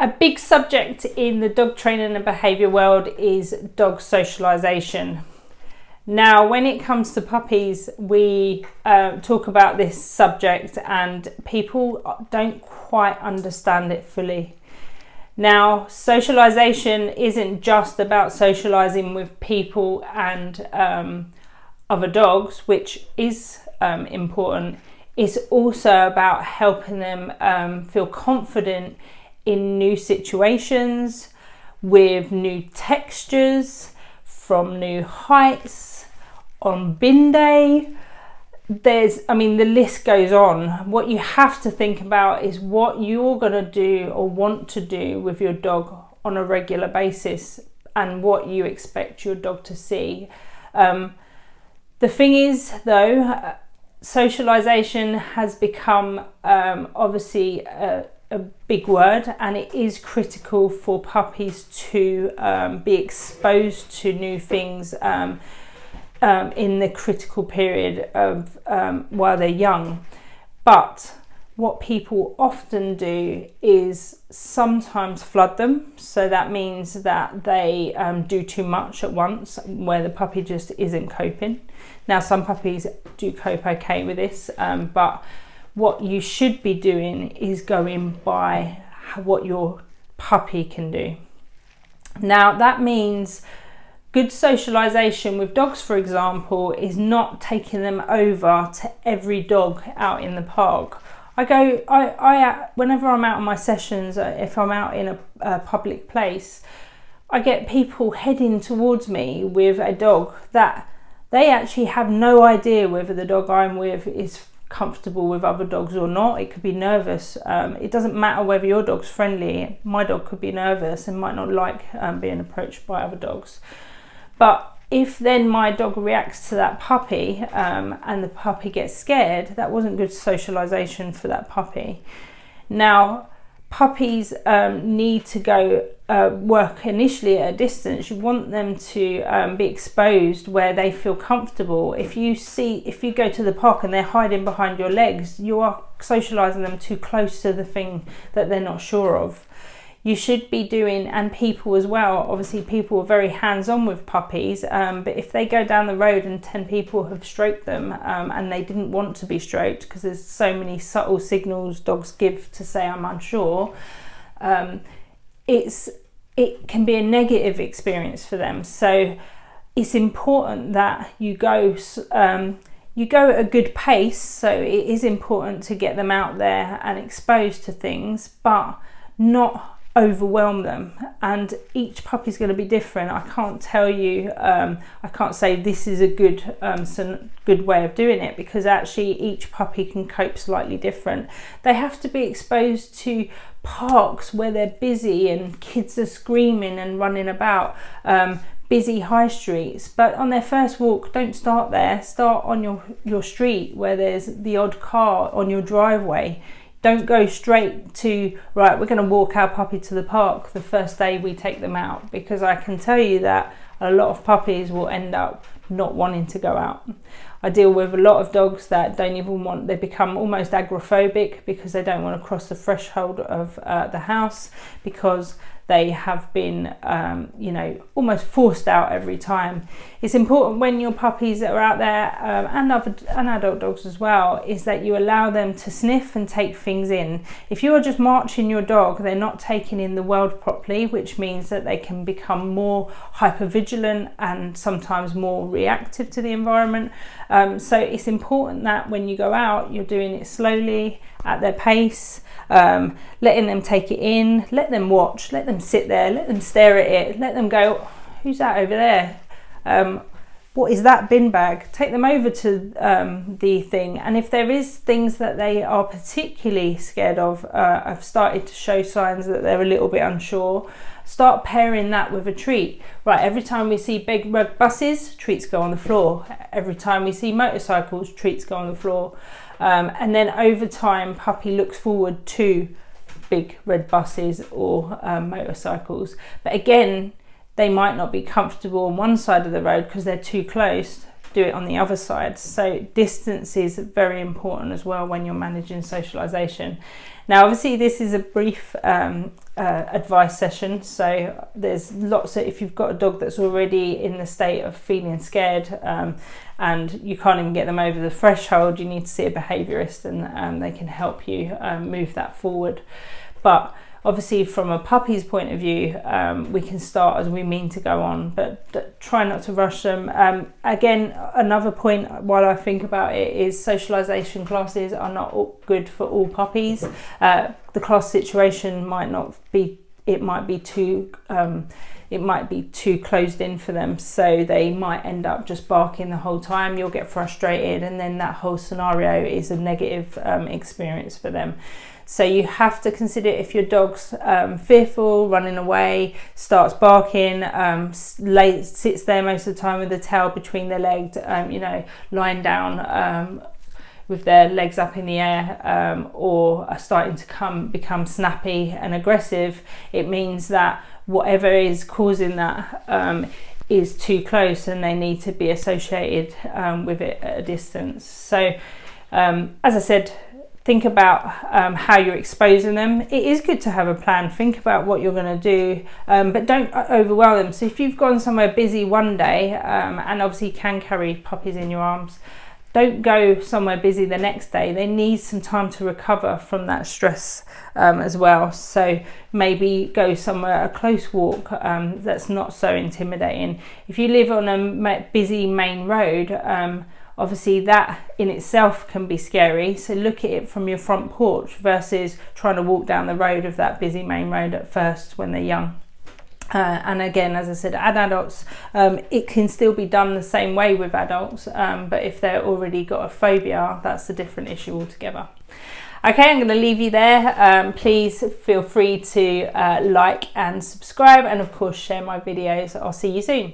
A big subject in the dog training and behaviour world is dog socialisation. Now, when it comes to puppies, we talk about this subject and people don't quite understand it fully. Now, socialisation isn't just about socialising with people and other dogs, which is important. It's also about helping them feel confident in new situations, with new textures, from new heights, on bin day. The list goes on. What you have to think about is what you're going to do or want to do with your dog on a regular basis and what you expect your dog to see. The thing is, though, socialisation has become obviously a big word, and it is critical for puppies to be exposed to new things in the critical period of while they're young. But what people often do is sometimes flood them, so that means that they do too much at once where the puppy just isn't coping. Now, some puppies do cope okay with this, but what you should be doing is going by what your puppy can do. Now, that means good socialisation with dogs, for example, is not taking them over to every dog out in the park. Whenever I'm out on my sessions, if I'm out in a public place, I get people heading towards me with a dog that they actually have no idea whether the dog I'm with is comfortable with other dogs or not. It could be nervous. It doesn't matter whether your dog's friendly. My dog could be nervous and might not like being approached by other dogs. But if then my dog reacts to that puppy and the puppy gets scared, that wasn't good socialisation for that puppy. Now, puppies need to go work initially at a distance. You want them to be exposed where they feel comfortable. If you go to the park and they're hiding behind your legs, you are socialising them too close to the thing that they're not sure of. You should be doing, and people as well, obviously people are very hands-on with puppies, but if they go down the road and 10 people have stroked them and they didn't want to be stroked, because there's so many subtle signals dogs give to say I'm unsure, it can be a negative experience for them. So it's important that you go at a good pace. So it is important to get them out there and exposed to things, but not overwhelm them. And each puppy's going to be different. I can't tell you, I can't say this is a good way of doing it, because actually each puppy can cope slightly different. They have to be exposed to parks where they're busy and kids are screaming and running about, busy high streets. But on their first walk, don't start there. Start on your street where there's the odd car on your driveway. Don't go straight to, right, we're going to walk our puppy to the park the first day we take them out, because I can tell you that a lot of puppies will end up not wanting to go out. I deal with a lot of dogs that don't even want, they become almost agoraphobic because they don't want to cross the threshold of the house, because they have been, almost forced out every time. It's important when your puppies are out there, and adult dogs as well, is that you allow them to sniff and take things in. If you are just marching your dog, they're not taking in the world properly, which means that they can become more hypervigilant and sometimes more reactive to the environment. So it's important that when you go out, you're doing it slowly, at their pace, letting them take it in, let them watch, let them sit there, let them stare at it, let them go, who's that over there? What is that bin bag? Take them over to the thing. And if there is things that they are particularly scared of, have started to show signs that they're a little bit unsure, start pairing that with a treat. Right, every time we see big red buses, treats go on the floor. Every time we see motorcycles, treats go on the floor. And then over time, puppy looks forward to big red buses or motorcycles. But again, they might not be comfortable on one side of the road because they're too close. do it on the other side. So distance is very important as well when you're managing socialization. Now, obviously, this is a brief advice session, so there's lots of, if you've got a dog that's already in the state of feeling scared and you can't even get them over the threshold, you need to see a behaviourist, and they can help you move that forward. But obviously, from a puppy's point of view, we can start as we mean to go on, but try not to rush them. Again, another point while I think about it is socialisation classes are not good for all puppies. The class situation might not be, it might be too closed in for them, so they might end up just barking the whole time. You'll get frustrated, and then that whole scenario is a negative experience for them. So you have to consider if your dog's fearful, running away, starts barking, sits there most of the time with the tail between their legs, lying down with their legs up in the air, or are starting to become snappy and aggressive. It means that whatever is causing that is too close, and they need to be associated with it at a distance. So as I said, think about how you're exposing them. It is good to have a plan. Think about what you're going to do, but don't overwhelm them. So if you've gone somewhere busy one day, and obviously you can carry puppies in your arms, don't go somewhere busy the next day. They need some time to recover from that stress as well. So maybe go somewhere, a close walk that's not so intimidating. If you live on a busy main road, obviously that in itself can be scary. So look at it from your front porch versus trying to walk down the road of that busy main road at first when they're young. And again, as I said, adults, it can still be done the same way with adults, but if they've already got a phobia, that's a different issue altogether. Okay, I'm going to leave you there. Please feel free to like and subscribe, and of course share my videos. I'll see you soon.